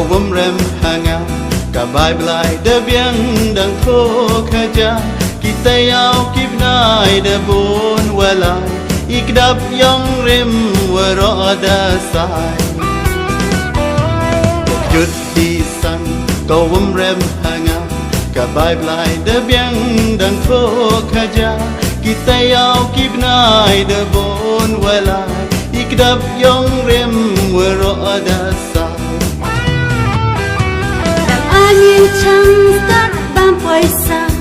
vum rem hanga cả bài blai de biang dang tho khaja kita yau kibnai de bon walai ikdap yang rem warada sai jut di san ko vum rem hanga cả bài blai de biang dang tho khaja kita yau kibnai de bon walai ikdap yang rem warada sai angin cangkat bampai sang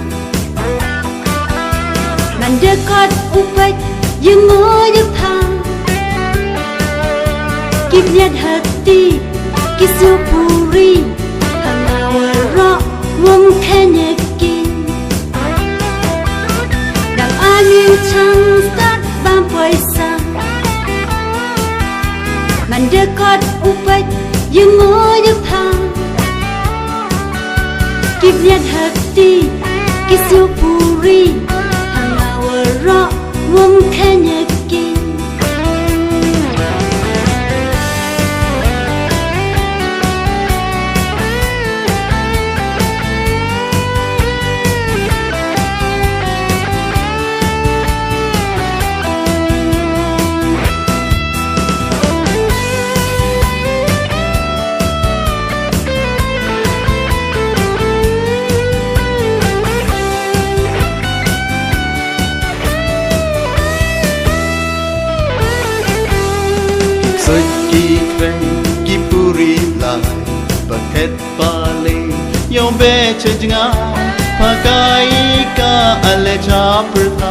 mendekat upat yang menyepang kibnyat hati kisah puri hangawarok wong kenyakin dan angin cangkat bampai sang mendekat upat yang menyepang kibnyat hati kisah puri hangawarok wong kenyakin Seki kren kipuri lai paket pale yom be chejnga pakai ka ale cha perta